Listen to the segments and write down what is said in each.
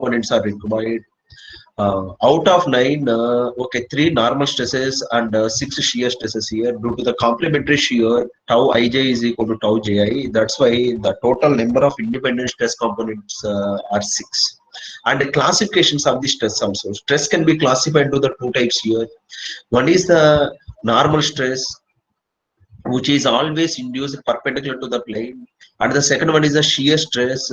components are required. Out of 9, okay, 3 normal stresses and 6 shear stresses here. Due to the complementary shear, tau ij is equal to tau ji. That's why the total number of independent stress components are 6. And the classifications of the stress also. Stress can be classified to the 2 types here. One is the normal stress, which is always induced perpendicular to the plane, and the second one is the shear stress,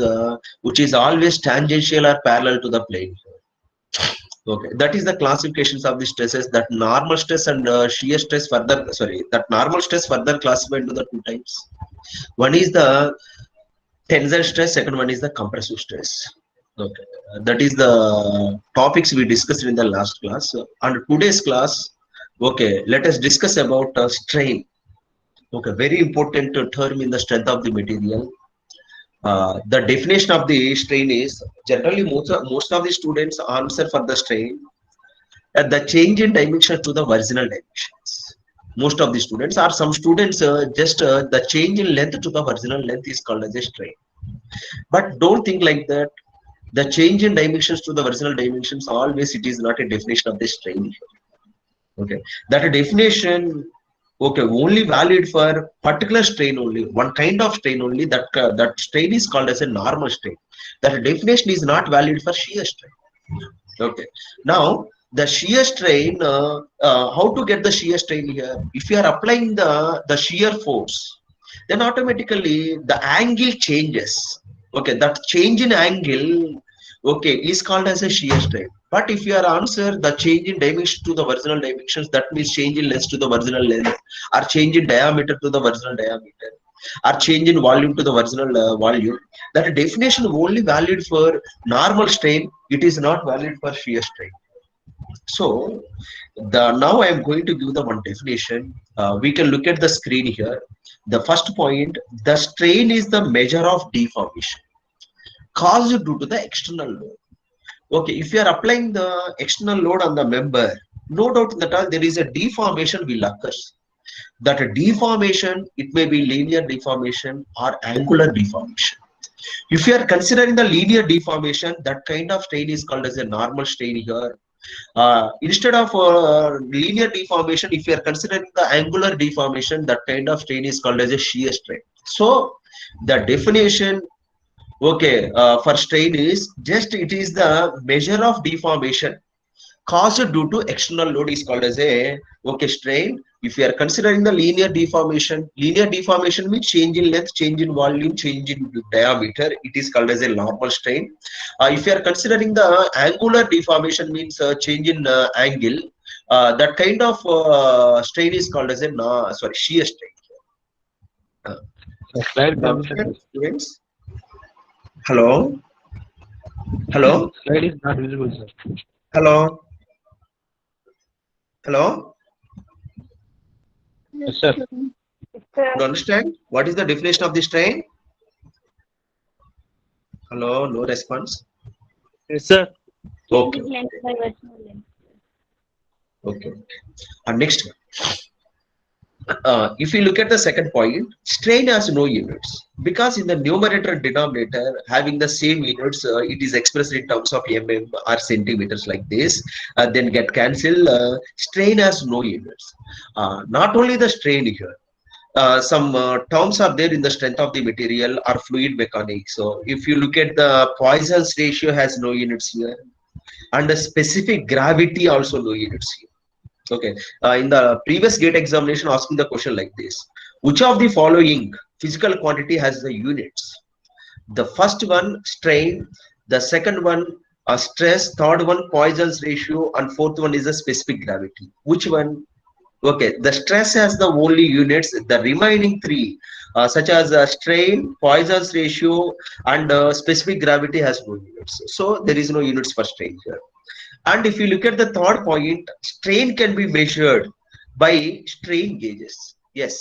which is always tangential or parallel to the plane. Okay, that is the classifications of the stresses. That normal stress and shear stress further, sorry, that normal stress further classified into the 2 types. One is the tensile stress, second one is the compressive stress. Okay, that is the topics we discussed in the last class. And today's class, okay, let us discuss about strain. Okay, very important term in the strength of the material. The definition of the strain is generally most of the students answer for the strain the change in dimension to the original dimensions. Most of the students, or some students, just the change in length to the original length is called as a strain. But don't think like that. The change in dimensions to the original dimensions, always it is not a definition of the strain. Okay, that definition, okay, only valid for particular strain only, one kind of strain only. That strain is called as a normal strain. That definition is not valid for shear strain. Okay, now the shear strain, how to get the shear strain here? If you are applying the shear force, then automatically the angle changes. Okay, that change in angle, okay, is called as a shear strain. But if your answer the change in dimension to the original dimensions, that means change in length to the original length, or change in diameter to the original diameter, or change in volume to the original volume, that definition only valid for normal strain. It is not valid for shear strain. So now I am going to give the one definition. We can look at the screen here. The first point: the strain is the measure of deformation caused due to the external load. Okay, if you are applying the external load on the member, no doubt that all there is a deformation will occur. That a deformation, it may be linear deformation or angular deformation. If you are considering the linear deformation, that kind of strain is called as a normal strain here. Instead of linear deformation, if you are considering the angular deformation, that kind of strain is called as a shear strain. So the definition, okay, for strain is just it is the measure of deformation caused due to external load is called as a strain. If you are considering the linear deformation means change in length, change in volume, change in diameter, it is called as a normal strain. If you are considering the angular deformation means change in angle, that kind of strain is called as a shear strain. Students, hello. Slide is not visible, sir. Hello. Yes, sir. You understand what is the definition of the strain? Hello, no response. Yes, sir. Okay. Length by vertical length. Okay. And next, if you look at the second point, strain has no units because in the numerator and denominator having the same units, it is expressed in terms of mm or centimeters like this, then get cancelled. Strain has no units. Not only the strain here, some terms are there in the strength of the material or fluid mechanics. So if you look at the Poisson's ratio has no units here, and the specific gravity also no units here. Okay, in the previous gate examination asking the question like this: which of the following physical quantity has the units? The first one strain, the second one stress, third one Poisson's ratio, and fourth one is the specific gravity. Which one? Okay, the stress has the only units. The remaining three, such as strain, Poisson's ratio, and specific gravity has no units. So there is no units for strain here. And if you look at the third point, strain can be measured by strain gauges. Yes,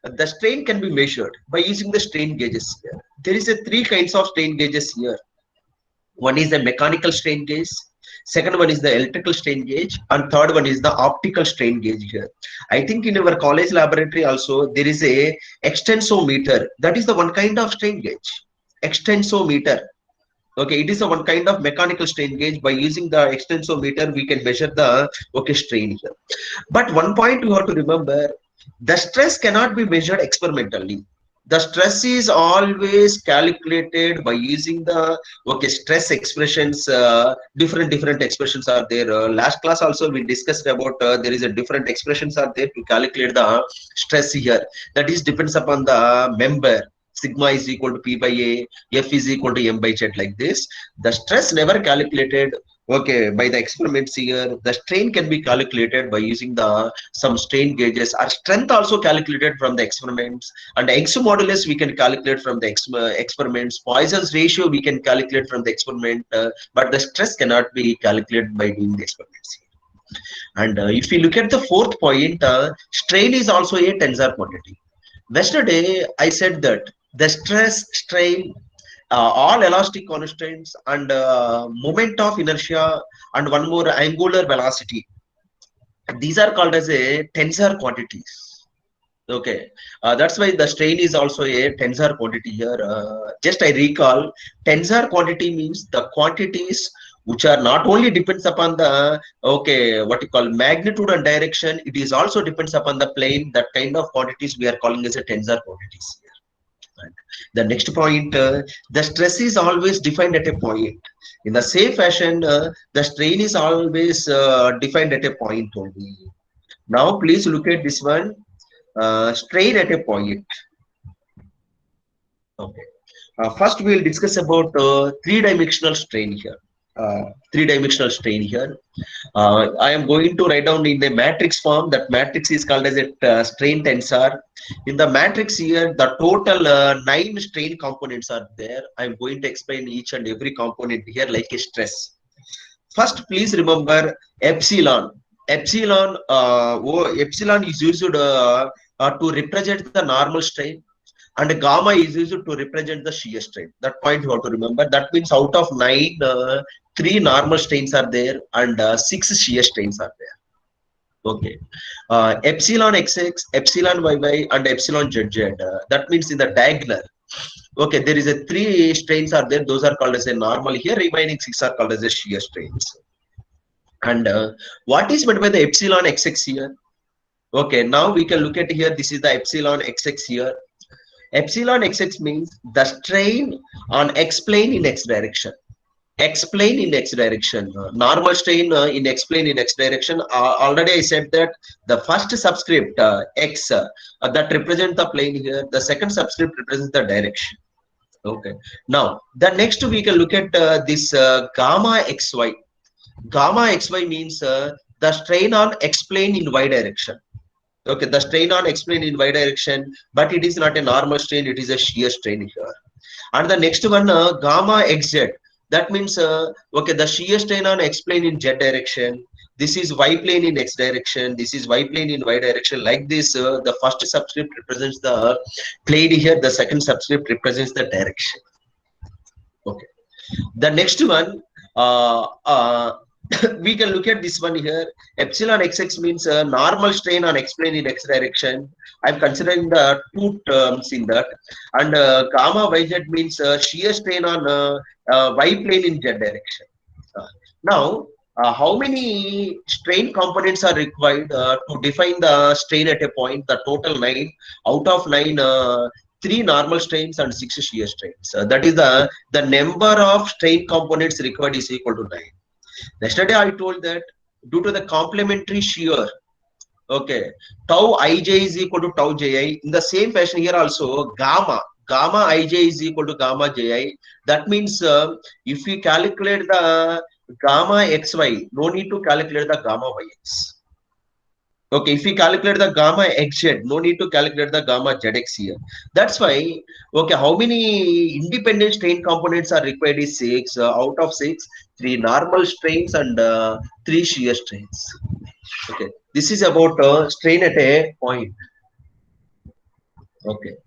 the strain can be measured by using the strain gauges here. There is a 3 kinds of strain gauges here. One is the mechanical strain gauge, second one is the electrical strain gauge, and third one is the optical strain gauge here. I think in our college laboratory also there is a extensometer. That is the one kind of strain gauge, extensometer. Okay, it is a one kind of mechanical strain gauge. By using the extensometer, we can measure the strain here. But one point you have to remember: the stress cannot be measured experimentally. The stress is always calculated by using the stress expressions. Different expressions are there. Last class also we discussed about there is a different expressions are there to calculate the stress here. That is depends upon the member. Sigma is equal to P by A, F is equal to M by Z, like this. The stress never calculated by the experiments here. The strain can be calculated by using the some strain gauges. Our strength also calculated from the experiments, and the X modulus we can calculate from the experiments. Poisson's ratio we can calculate from the experiment, but the stress cannot be calculated by doing the experiments here. And if you look at the fourth point, strain is also a tensor quantity. Yesterday I said that the stress, strain, all elastic constants, and moment of inertia, and one more angular velocity, these are called as a tensor quantities. Okay, that's why the strain is also a tensor quantity here. Just I recall, tensor quantity means the quantities which are not only depends upon the what you call magnitude and direction, it is also depends upon the plane. That kind of quantities we are calling as a tensor quantities. Right. The next point, the stress is always defined at a point. In the same fashion, the strain is always defined at a point only. Now, please look at this one. Strain at a point. Okay. First, we will discuss about three-dimensional strain here. Three-dimensional strain here. I am going to write down in a matrix form. That matrix is called as a strain tensor. In the matrix here, the total 9 strain components are there. I am going to explain each and every component here like a stress. First, please remember epsilon. Epsilon is used to represent the normal strain, and gamma is used to represent the shear strain. That point you have to remember. That means out of 9, 3 normal strains are there, and 6 shear strains are there. Okay. Epsilon xx, epsilon yy, and epsilon zz. That means in the diagonal. Okay, there is a 3 strains are there. Those are called as a normal here. Remaining 6 are called as a shear strains. And what is meant by the epsilon xx here? Okay, now we can look at here. This is the epsilon xx here. Epsilon xx means the strain on x plane in x direction. X plane in x direction. Normal strain in x plane in x direction. Already I said that the first subscript x that represents the plane here. The second subscript represents the direction. Okay. Now the next we can look at this gamma xy. Gamma xy means the strain on x plane in y direction. Okay, the strain on x plane in y direction, but it is not a normal strain, it is a shear strain here. And the next one, gamma xz. That means, the shear strain on x plane in z direction. This is y plane in x direction. This is y plane in y direction. Like this, the first subscript represents the plane here. The second subscript represents the direction. Okay. The next one, we can look at this one here. Epsilon xx means normal strain on x plane in x direction. I'm considering the 2 terms in that. And gamma yz means shear strain on y plane in z direction. Now, how many strain components are required to define the strain at a point? The total 9. Out of 9, 3 normal strains and 6 shear strains. That is the number of strain components required is equal to 9. Yesterday I told that due to the complementary shear, okay, tau ij is equal to tau ji. In the same fashion here also, gamma ij is equal to gamma ji. That means if we calculate the gamma xy, no need to calculate the gamma yx. Okay, if we calculate the gamma xz, no need to calculate the gamma zx here. That's why, okay, how many independent strain components are required is 6. Out of 6, 3 normal strains and 3 shear strains. Okay, this is about strain at a point. Okay.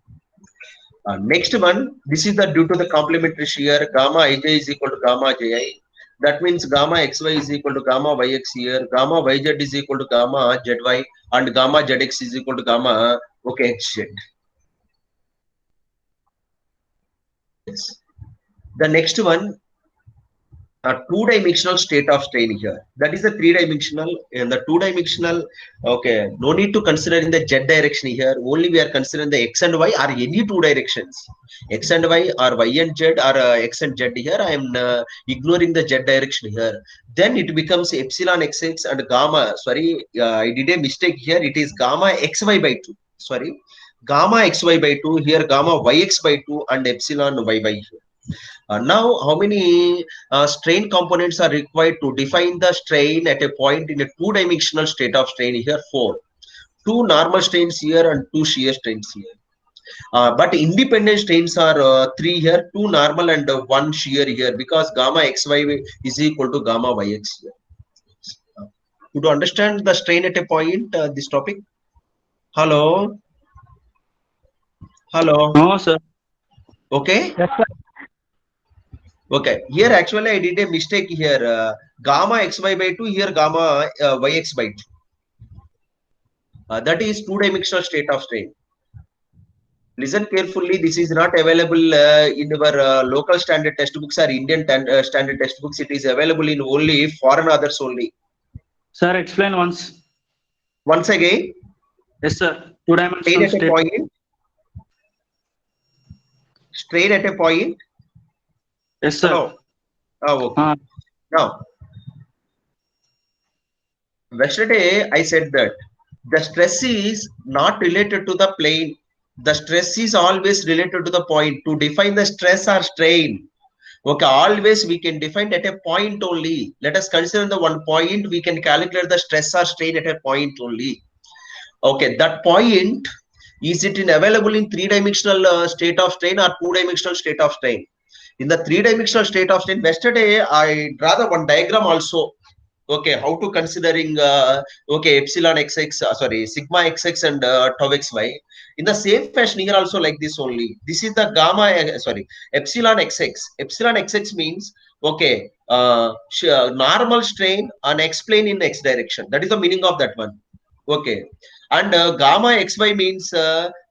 Next one, this is the due to the complementary shear, gamma ij is equal to gamma ji. That means gamma xy is equal to gamma yx here, gamma yz is equal to gamma zy, and gamma zx is equal to gamma xz. Yes. The next one, a two-dimensional state of strain here. That is the three-dimensional. And the two-dimensional, okay, no need to consider in the z direction here. Only we are considering the x and y or any two directions, x and y or y and z or x and z here. I am ignoring the z direction here. Then it becomes epsilon xx and gamma. Sorry, I did a mistake here. It is gamma xy by 2. Sorry, gamma xy by 2 here, gamma yx by 2 and epsilon y by here. Now, how many strain components are required to define the strain at a point in a two-dimensional state of strain here? 4. 2 normal strains here and 2 shear strains here. But independent strains are 3 here, 2 normal and 1 shear here, because gamma xy is equal to gamma yx here. Could you understand the strain at a point, this topic? Hello? Hello? No, sir. Okay? Yes, sir. Okay, here actually I did a mistake here. Gamma xy by 2, here gamma yx by 2. That is two-dimensional state of strain. Listen carefully. This is not available in our local standard textbooks or Indian standard textbooks. It is available in only foreign authors only. Sir, explain once. Once again. Yes, sir. Two-dimensional Strain at a point. Strain at a point. Yes, sir. Hello. Oh, okay. Now, yesterday I said that the stress is not related to the plane. The stress is always related to the point. To define the stress or strain, okay, always we can define at a point only. Let us consider the one point. We can calculate the stress or strain at a point only. Okay, that point, is it available in three-dimensional state of strain or two-dimensional state of strain? In the three-dimensional state of strain, yesterday I draw the one diagram also. Okay, how to considering okay, epsilon xx, sorry, sigma xx and tau xy. In the same fashion here also like this only. This is the gamma, sorry, epsilon xx. Epsilon xx means, okay, normal strain on x plane in x direction. That is the meaning of that one. Okay, and gamma xy means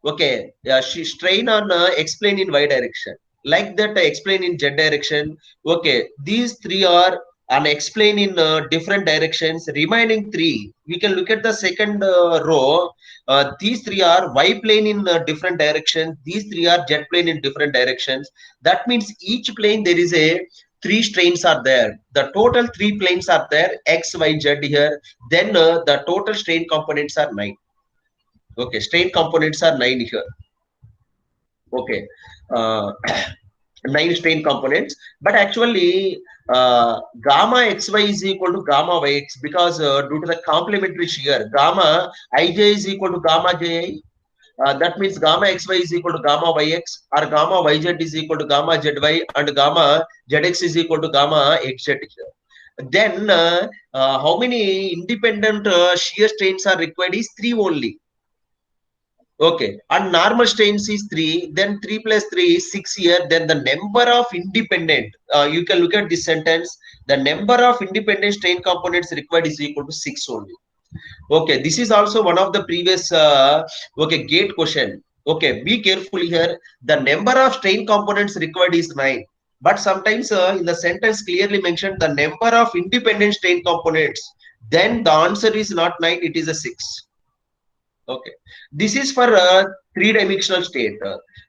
okay, strain on x plane in y direction. Like that, x plane in z direction. Okay, these three are and explain in different directions. Remaining 3, we can look at the second row. These 3 are y plane in different directions. These 3 are z plane in different directions. That means each plane there is a 3 strains are there. The total 3 planes are there, x, y, z here. Then the total strain components are 9. Okay, strain components are 9 here. Okay. 9 strain components, but actually gamma xy is equal to gamma yx, because due to the complementary shear, gamma ij is equal to gamma ji. That means gamma xy is equal to gamma yx, or gamma yz is equal to gamma zy, and gamma zx is equal to gamma xz here. Then how many independent shear strains are required is 3 only. Okay, and normal strains is 3, then 3 plus 3 is 6 here. Then the number of independent, you can look at this sentence, the number of independent strain components required is equal to 6 only. Okay, this is also one of the previous okay, gate question. Okay, be careful here. The number of strain components required is 9, but sometimes in the sentence clearly mentioned the number of independent strain components, then the answer is not 9, it is a 6. Okay, this is for three-dimensional state.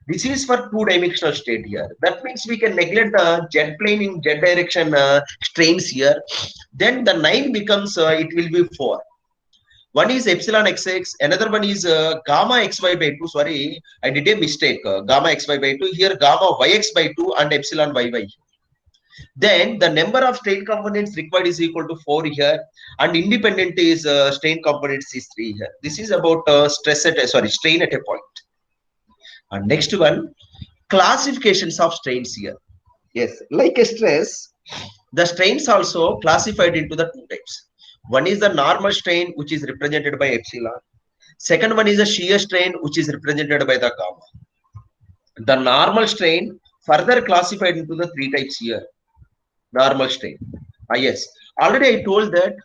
This is for two-dimensional state here. That means we can neglect the z plane in z direction strains here. Then the 9 becomes it will be 4. One is epsilon xx, another one is gamma xy by 2. Sorry, I did a mistake. Gamma xy by 2 here, gamma yx by 2 and epsilon yy. Then the number of strain components required is equal to 4 here, and independent is strain components is 3 here. This is about strain at a point. And next one, classifications of strains here. Yes, like a stress, the strains also classified into the 2 types. One is the normal strain, which is represented by epsilon. Second one is a shear strain, which is represented by the gamma. The normal strain further classified into the 3 types here. Normal strain. Yes, already I told that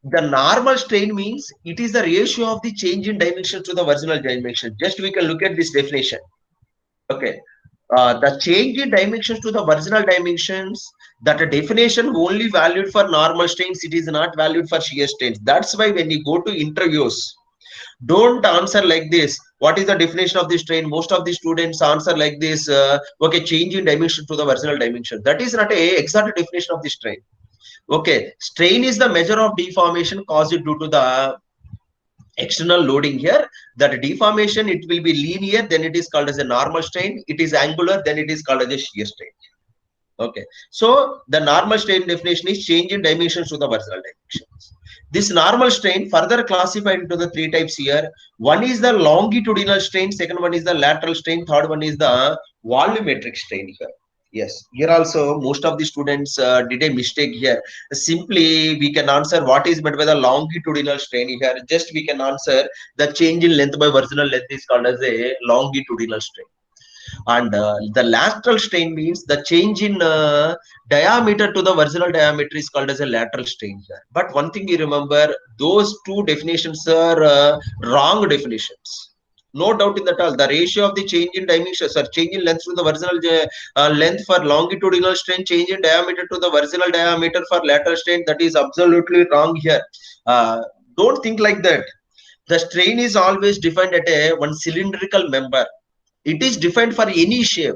the normal strain means it is the ratio of the change in dimension to the original dimension. Just we can look at this definition. Okay, The change in dimensions to the original dimensions, that a definition only valued for normal strains, it is not valued for shear strains. That's why when you go to interviews, don't answer like this. What is the definition of this strain? Most of the students answer like this. Okay, change in dimension to the original dimension. That is not a exact definition of the strain. Okay, strain is the measure of deformation caused due to the external loading here. That deformation, it will be linear, then it is called as a normal strain. It is angular, then it is called as a shear strain. Okay, so the normal strain definition is change in dimensions to the original dimensions. This normal strain further classified into the three types here. One is the longitudinal strain, second one is the lateral strain, third one is the volumetric strain here. Yes, here also most of the students did a mistake here. Simply we can answer what is meant by the longitudinal strain here. Just we can answer the change in length by original length is called as a longitudinal strain. And the lateral strain means the change in diameter to the original diameter is called as a lateral strain here. But one thing you remember, those two definitions are wrong definitions. No doubt in that all. The ratio of the change in dimensions or change in length to the original length for longitudinal strain, change in diameter to the original diameter for lateral strain, that is absolutely wrong here. Don't think like that. The strain is always defined at a one cylindrical member. It is defined for any shape.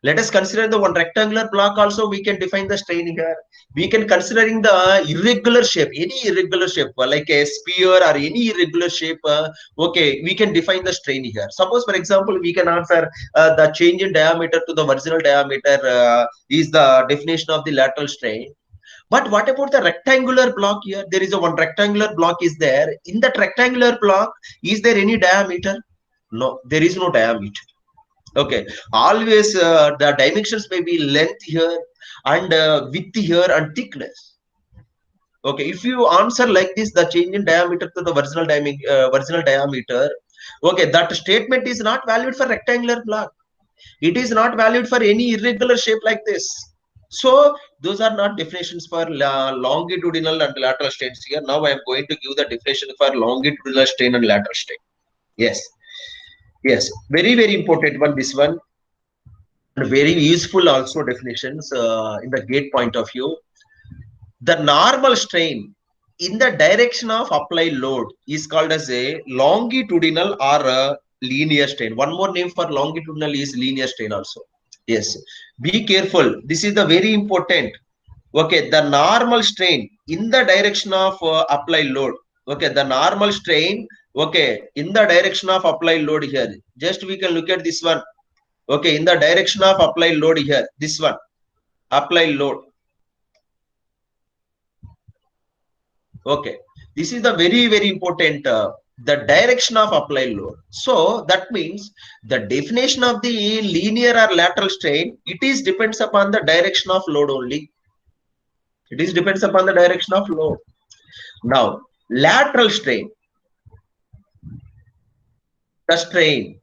Let us consider the one rectangular block also, we can define the strain here. We can considering the irregular shape, any irregular shape like a sphere or any irregular shape. Okay, we can define the strain here. Suppose for example, we can answer the change in diameter to the original diameter is the definition of the lateral strain. But what about the rectangular block here? There is a one rectangular block is there. In that rectangular block, is there any diameter? No, there is no diameter. Okay, always the dimensions may be length here and width here and thickness. Okay, if you answer like this, the change in diameter to the original diameter, okay, that statement is not valid for rectangular block. It is not valid for any irregular shape like this. So those are not definitions for longitudinal and lateral strains here. Now I am going to give the definition for longitudinal strain and lateral strain. Yes. Yes, very, very important one, this one. Very useful also definitions in the gate point of view. The normal strain in the direction of applied load is called as a longitudinal or a linear strain. One more name for longitudinal is linear strain also. Yes, be careful. This is the very important. Okay, the normal strain in the direction of applied load. Okay, the normal strain. Okay, in the direction of applied load here. Just we can look at this one. Okay, in the direction of applied load here. This one, applied load. Okay, this is the very, very important. The direction of applied load. So that means the definition of the linear or lateral strain, it is depends upon the direction of load only. It is depends upon the direction of load. Now, lateral strain, the strain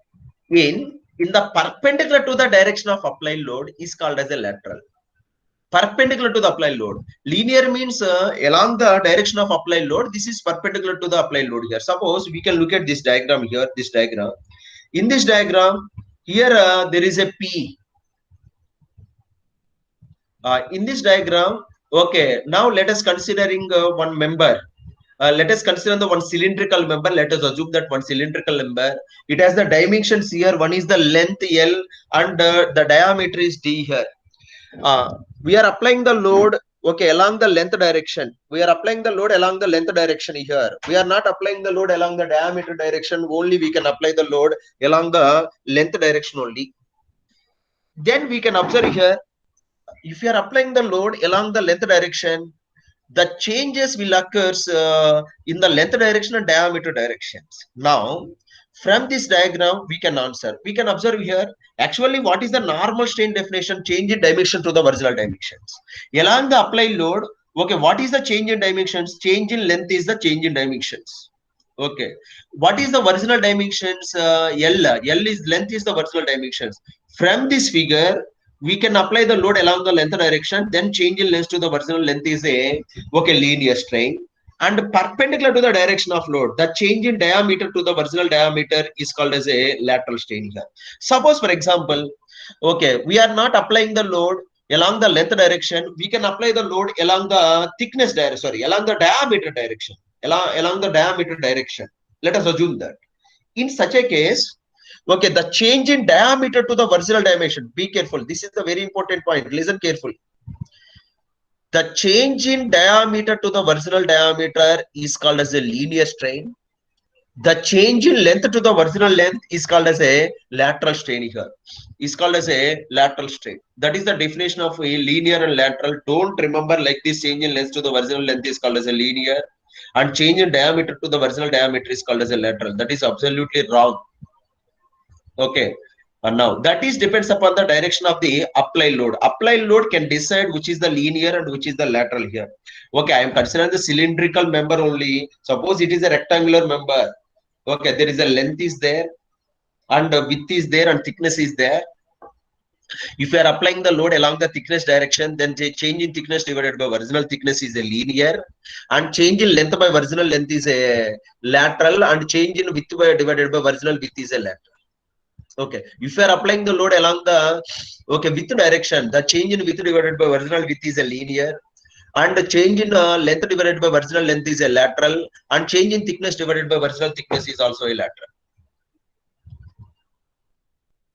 in the perpendicular to the direction of applied load is called as a lateral. Perpendicular to the applied load. Linear means along the direction of applied load. This is perpendicular to the applied load here. Suppose we can look at this diagram here. This diagram. In this diagram, here there is a P. In this diagram, okay. Now let us considering one member. Let us consider the one cylindrical member. Let us assume that one cylindrical member. It has the dimensions here. One is the length L and the diameter is D here. We are applying the load, okay, along the length direction. We are applying the load along the length direction here. We are not applying the load along the diameter direction. Only we can apply the load along the length direction only. Then we can observe here, if you are applying the load along the length direction, the changes will occur in the length direction and diameter directions. Now, from this diagram, we can answer. We can observe here, actually, what is the normal strain definition? Change in dimension to the original dimensions. Along the applied load, okay, what is the change in dimensions? Change in length is the change in dimensions. Okay, what is the original dimensions? L is length is the original dimensions. From this figure, we can apply the load along the length direction, then change in length to the original length is a linear strain, and perpendicular to the direction of load, the change in diameter to the original diameter is called as a lateral strain here. Suppose for example, Okay, we are not applying the load along the length direction. We can apply the load along the thickness direction, sorry, along the diameter direction, along the diameter direction. Let us assume that. In such a case, okay, the change in diameter to the vertical dimension, be careful. This is the very important point. Listen carefully. The change in diameter to the vertical diameter is called as a linear strain. The change in length to the vertical length is called as a lateral strain here. Is called as a lateral strain. That is the definition of a linear and lateral. Don't remember like this change in length to the vertical length is called as a linear and change in diameter to the vertical diameter is called as a lateral. That is absolutely wrong. Okay. And now that is depends upon the direction of the applied load. Applied load can decide which is the linear and which is the lateral here. Okay, I am considering the cylindrical member only. Suppose it is a rectangular member. Okay, there is a length is there and width is there and thickness is there. If you are applying the load along the thickness direction, then the change in thickness divided by original thickness is a linear and change in length by original length is a lateral and change in width by divided by original width is a lateral. Okay, if you are applying the load along the width direction, the change in width divided by original width is a linear and the change in length divided by original length is a lateral and change in thickness divided by original thickness is also a lateral.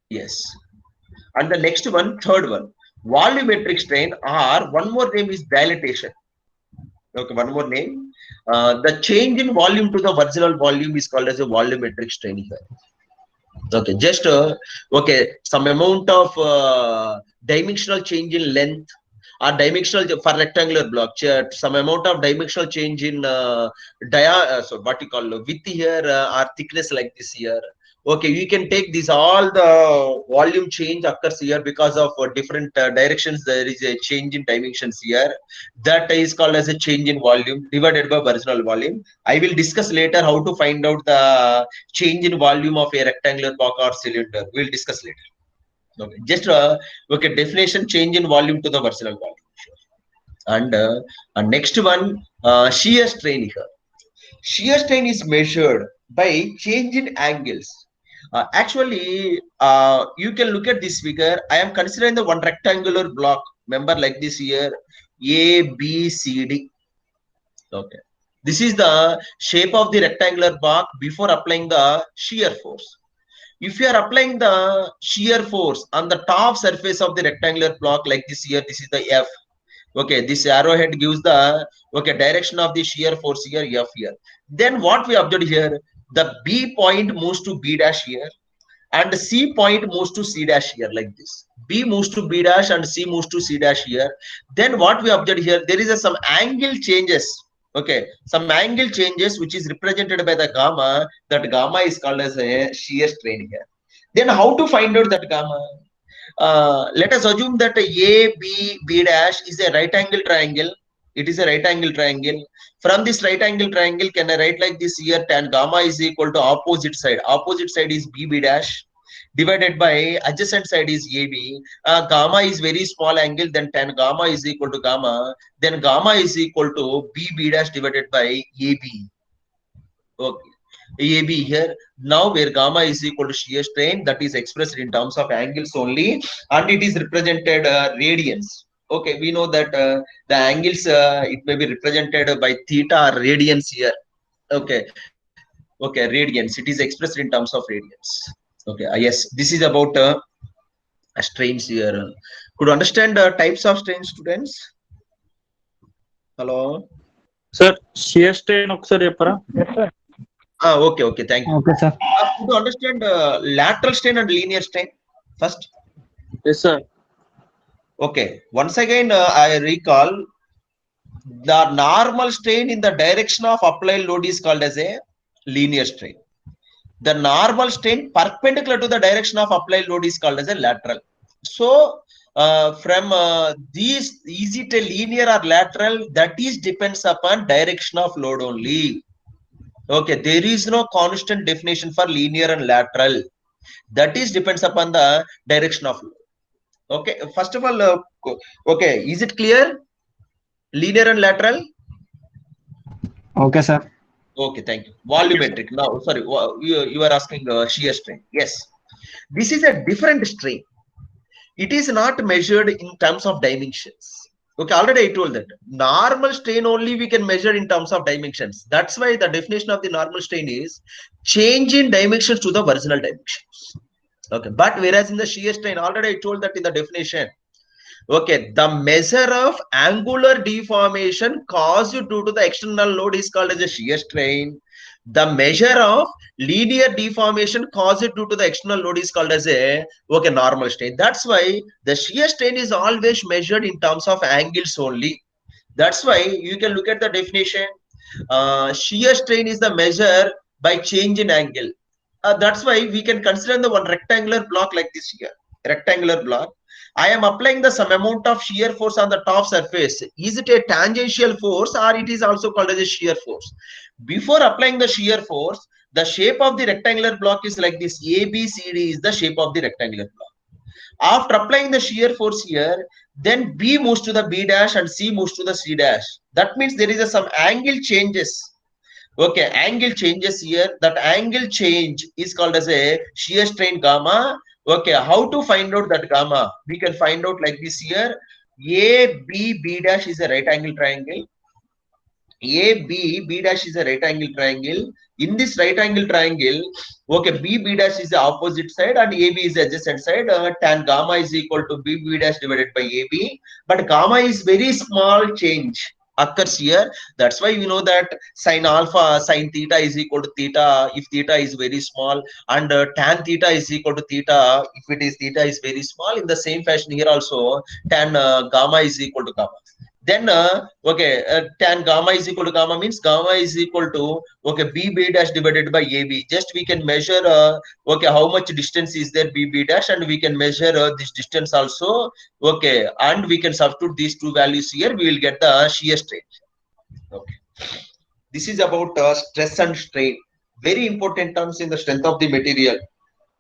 Yes. And the next one, third one, volumetric strain, or one more name is dilatation. Okay, one more name. The change in volume to the original volume is called as a volumetric strain here. Okay, just some amount of dimensional change in length or dimensional for rectangular block, some amount of dimensional change in so what you call width here or thickness like this here. Okay, you can take this all the volume change occurs here because of different directions. There is a change in dimensions here. That is called as a change in volume divided by original volume. I will discuss later how to find out the change in volume of a rectangular block or cylinder. We'll discuss later. Okay, just definition change in volume to the vertical volume. And next one, shear strain here. Shear strain is measured by change in angles. Actually, you can look at this figure. I am considering the one rectangular block. Remember, like this here, A, B, C, D. Okay. This is the shape of the rectangular block before applying the shear force. If you are applying the shear force on the top surface of the rectangular block like this here, this is the F. Okay, this arrowhead gives the direction of the shear force here, F here. Then what we observed here, the B point moves to B dash here and C point moves to C dash here like this. B moves to B dash and C moves to C dash here. Then what we observed here, there is some angle changes. Okay, some angle changes which is represented by the gamma. That gamma is called as a shear strain here. Then how to find out that gamma? Let us assume that A, B, B dash is a right angle triangle. It is a right angle triangle. From this right angle triangle, can I write like this here? Tan gamma is equal to opposite side. Opposite side is B, B dash divided by adjacent side is AB. Gamma is very small angle, then tan gamma is equal to gamma. Then gamma is equal to B, B dash divided by AB. Okay. AB here. Now where gamma is equal to shear strain, that is expressed in terms of angles only, and it is represented radians. Okay, we know that the angles it may be represented by theta or radians here. Okay, radians. It is expressed in terms of radians. Okay, yes, this is about strains here. Could you understand types of strains, students? Hello. Sir, shear strain ఒకసారి చెప్పరా? Yes, sir. Okay, thank you. Okay, sir. Could you understand lateral strain and linear strain first? Yes, sir. Okay, once again, I recall the normal strain in the direction of applied load is called as a linear strain. The normal strain perpendicular to the direction of applied load is called as a lateral. So, from these, is it a linear or lateral? That is depends upon direction of load only. Okay, there is no constant definition for linear and lateral. That is depends upon the direction of load. Okay, first of all, okay, is it clear? Linear and lateral? Okay, sir. Okay, thank you. Volumetric. Now, sorry, you are asking shear strain. Yes, this is a different strain. it is not measured in terms of dimensions. Okay, already I told that normal strain only we can measure in terms of dimensions. That's why the definition of the normal strain is change in dimensions to the original dimensions. Okay, but whereas in the shear strain, already I told that in the definition. Okay, the measure of angular deformation caused due to the external load is called as a shear strain. The measure of linear deformation caused due to the external load is called as a normal strain. That's why the shear strain is always measured in terms of angles only. That's why you can look at the definition. Shear strain is the measure by change in angle. That's why we can consider the one rectangular block like this here. Rectangular block. I am applying the some amount of shear force on the top surface. Is it a tangential force or it is also called as a shear force? Before applying the shear force, the shape of the rectangular block is like this. ABCD is the shape of the rectangular block. After applying the shear force here, then B moves to the B dash and C moves to the C dash. That means there is some angle changes. Okay, angle changes here. That angle change is called as a shear strain gamma. Okay, how to find out that gamma? We can find out like this here. B dash is a right angle triangle. B dash is a right angle triangle. In this right angle triangle, okay, B dash is the opposite side and AB is the adjacent side. Tan gamma is equal to B dash divided by AB. But gamma is very small change occurs here. That's why we know that sine alpha, sine theta is equal to theta if theta is very small, and tan theta is equal to theta if it is theta is very small. In the same fashion here also, tan gamma is equal to gamma. Then tan gamma is equal to gamma means gamma is equal to B dash divided by AB. Just we can measure how much distance is there B dash, and we can measure this distance also. Okay, and we can substitute these two values here. We will get the shear strain. Okay, this is about stress and strain. Very important terms in the strength of the material.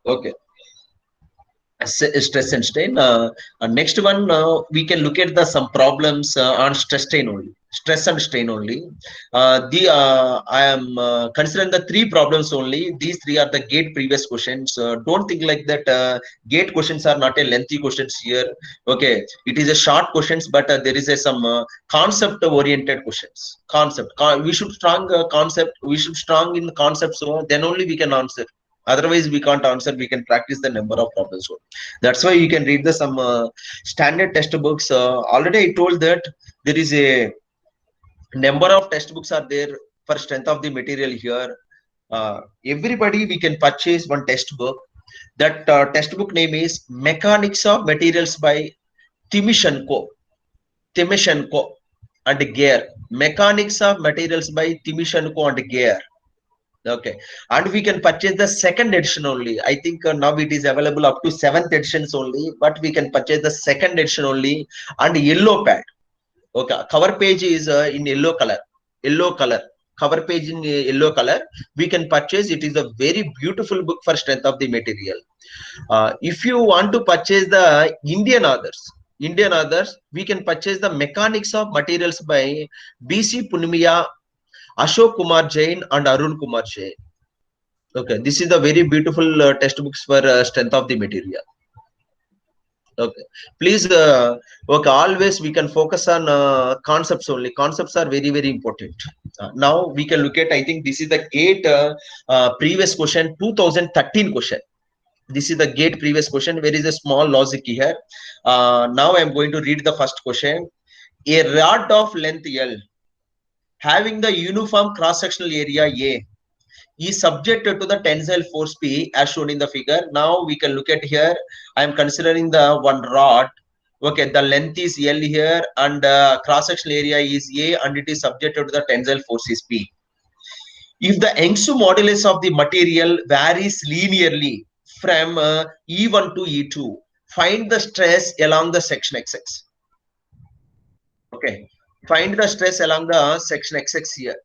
Okay. Stress and strain. Next one, we can look at the some problems on stress strain only. Stress and strain only. I am considering the three problems only. These three are the gate previous questions. Don't think like that. Gate questions are not a lengthy questions here. Okay, it is a short questions, but there is a some concept oriented questions. We should strong concept. We should strong in the concept. So then only we can answer. Otherwise we can't answer. We can practice the number of problems. That's why you can read the some standard textbooks. Already I told that there is a number of textbooks are there for strength of the material here. Everybody we can purchase one textbook. That textbook name is Mechanics of Materials by Timoshenko and Gehr. Mechanics of Materials by Timoshenko and Gehr. Okay, and we can purchase the second edition only. I think now it is available up to 7th editions only, but we can purchase the second edition only, and yellow pad. Okay, cover page is in yellow color. Cover page in yellow color. We can purchase. It is a very beautiful book for strength of the material. If you want to purchase the Indian authors, we can purchase the Mechanics of Materials by B.C. Punmiya, Ashok Kumar Jain and Arun Kumar Jain. Okay, this is the very beautiful textbooks for strength of the material. Okay, please always we can focus on concepts only. Concepts are very important. Now we can look at, I think this is the gate previous question, 2013 question. This is the gate previous question. Where is a small logic here? Now I am going to read the first question. A rod of length L having the uniform cross-sectional area A is subjected to the tensile force P as shown in the figure. Now we can look at here. I am considering the one rod. Okay, the length is L here and cross-sectional area is A and it is subjected to the tensile force is P. If the Young's modulus of the material varies linearly from E1 to E2, find the stress along the section XX. Okay. Find the stress along the section XX here.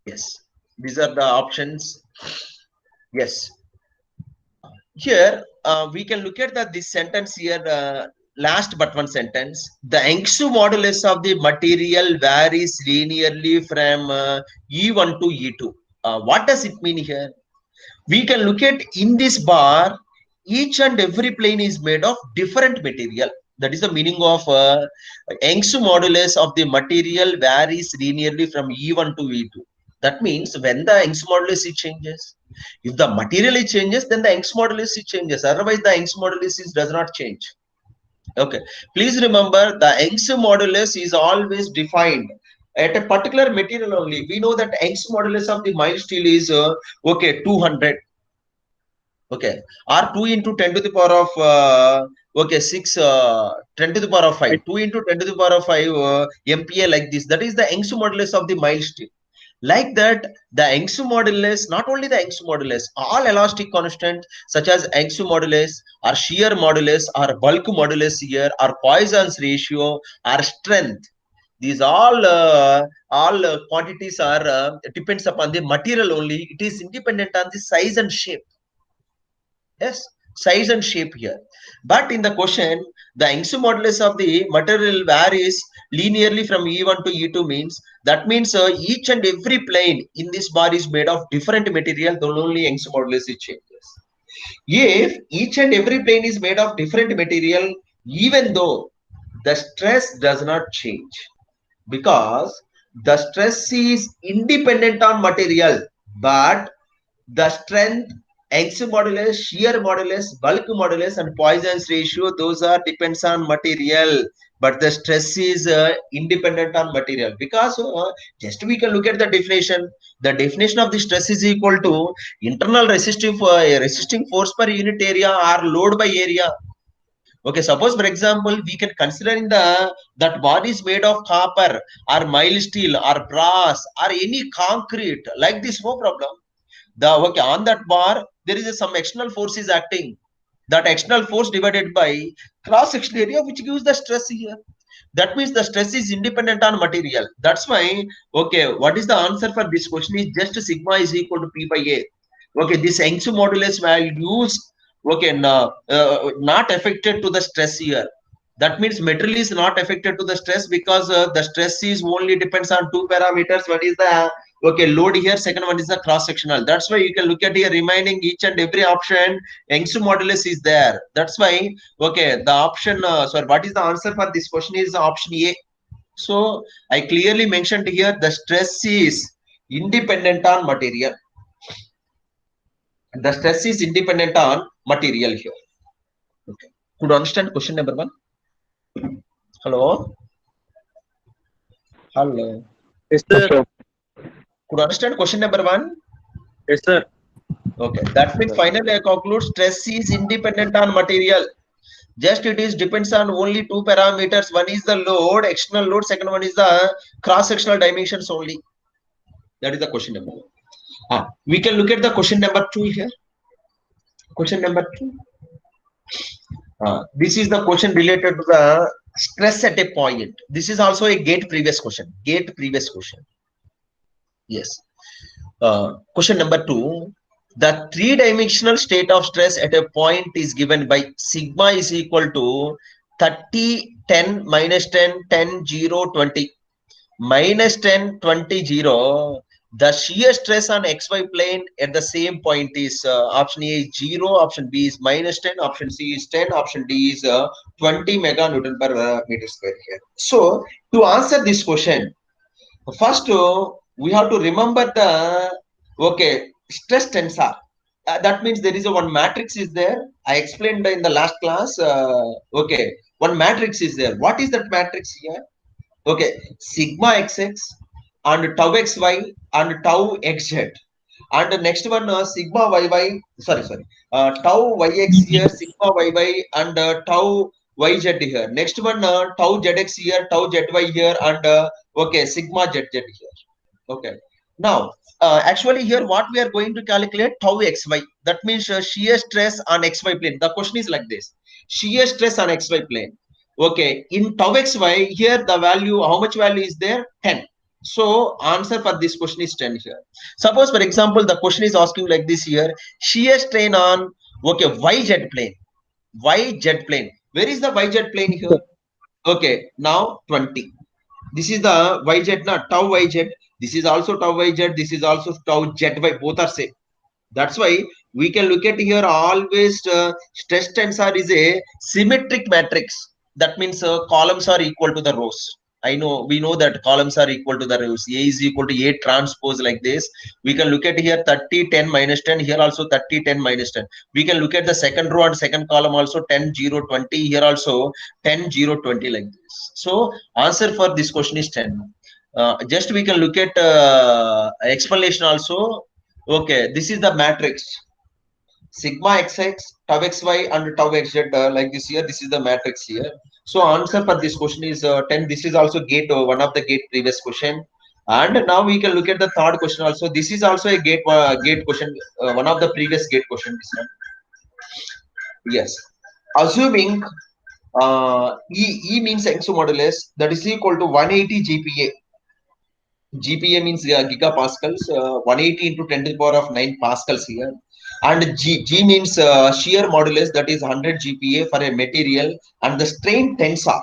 Yes, these are the options. Yes. Here we can look at this sentence here. Last but one sentence. The Young's modulus of the material varies linearly from E1 to E2. What does it mean here? We can look at in this bar each and every plane is made of different material. That is the meaning of Young's modulus of the material varies linearly from E1 to E2. That means when the Young's modulus is changes, if the material is changes, then the Young's modulus is changes. Otherwise, the Young's modulus does not change. Okay. Please remember the Young's modulus is always defined at a particular material only. We know that Young's modulus of the mild steel is 200. Okay, or 2 into 10 to the power of 6 10 to the power of 5, 2 into 10 to the power of 5 MPa, like this. That is the Young's modulus of the mild steel. Like that, the Young's modulus, not only the Young's modulus, all elastic constant such as Young's modulus or shear modulus or bulk modulus here or Poisson's ratio or strength, these all quantities are depends upon the material only. It is independent on the size and shape. Yes, size and shape here. But in the question, the Young's modulus of the material varies linearly from E1 to E2 means that means each and every plane in this bar is made of different material, then only Young's modulus is changes. If each and every plane is made of different material, even though the stress does not change, because the stress is independent on material, but the strength, Young's modulus, shear modulus, bulk modulus, and Poisson's ratio, those are depends on material, but the stress is independent on material. Because just we can look at the definition. The definition of the stress is equal to internal resisting force per unit area or load by area. Okay, suppose for example, we can consider in that body is made of copper or mild steel or brass or any concrete like this, no problem. On that bar there is some external force is acting. That external force divided by cross sectional area, which gives the stress here. That means the stress is independent on material. That's why, okay, what is the answer for this question is just sigma is equal to P by A. Okay, this Young's modulus values, okay, not affected to the stress here. That means material is not affected to the stress because the stress is only depends on two parameters. One is the load here, second one is the cross sectional. That's why you can look at here remaining each and every option Young's modulus is there. That's why, okay, the option sorry, what is the answer for this question is option A. So I clearly mentioned here the stress is independent on material. The stress is independent on material here. Okay. Could you understand question number 1? Hello? Hello? Yes, sir. Could you understand question number 1? Yes, sir. Okay. That means finally I conclude stress is independent on material. Just it is depends on only two parameters. One is the load, external load. Second one is the cross-sectional dimensions only. That is the question number 1. We can look at the question number 2 here. Question number 2. This is the question related to the stress at a point. This is also a GATE previous question. GATE previous question. Yes. Question number 2. The three-dimensional state of stress at a point is given by sigma is equal to 30, 10, minus 10, 10, 0, 20. Minus 10, 20, 0. The shear stress on XY plane at the same point is option A is 0, option B is minus 10, option C is 10, option D is 20 meganewton per meter square here. So to answer this question, first we have to remember the stress tensor. That means there is a one matrix is there. I explained in the last class. One matrix is there. What is that matrix here? Okay, sigma xx and tau xy and tau xz, and the next one sigma yy, tau yx here, sigma yy, and tau yz here. Next one tau zx here, tau zy here, and sigma zz here. Okay, now actually here what we are going to calculate tau xy. That means shear stress on xy plane. The question is like this: shear stress on xy plane. Okay, in tau xy here the value, how much value is there? 10. So answer for this question is 10 here. Suppose for example the question is asking like this here: shear strain on yz plane. Yz plane. Where is the yz plane here? Okay, now 20. This is the yz, not tau yz. This is also tau yz. This is also tau zy. Both are same. That's why We can look at here always stress tensor is a symmetric matrix. That means columns are equal to the rows. I know we know that columns are equal to the rows. A is equal to A transpose like this. We can look at here 30, 10, minus 10. Here also 30, 10, minus 10. We can look at the second row and second column also 10, 0, 20. Here also 10, 0, 20 like this. So answer for this question is 10. Just we can look at explanation also. Okay, this is the matrix sigma xx, tau xy, and tau xz like this here. This is the matrix here. So answer for this question is 10. This is also gate one of the gate previous question. And now we can look at the third question also. This is also a gate question, one of the previous gate question. This one. Yes, assuming E means Young's modulus that is equal to 180 GPa. GPa means gigapascals, 180 into 10 to the power of 9 pascals here. And G means shear modulus, that is 100 GPa for a material. And the strain tensor.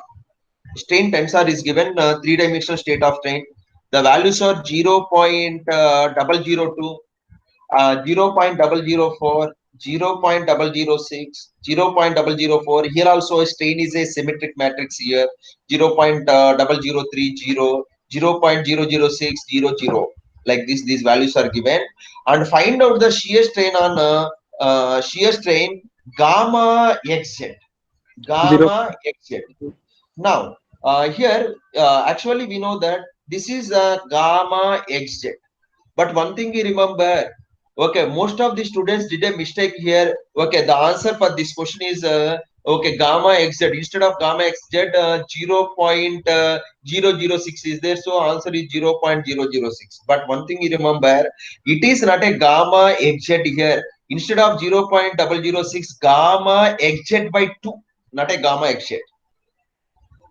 Strain tensor is given three-dimensional state of strain. The values are 0.002, 0.004, 0.006, 0.004. Here also strain is a symmetric matrix here. 0.0030, 0.00600, like this. These values are given, and find out the shear strain on shear strain gamma xz. Zero. Gamma xz. Now here actually we know that this is gamma xz. But one thing you remember, okay, most of the students did a mistake here. Okay, the answer for this question is okay, gamma xz. Instead of gamma xz, 0.006 is there. So answer is 0.006. But one thing you remember, it is not a gamma xz here. Instead of 0.006, gamma xz by 2, not a gamma xz.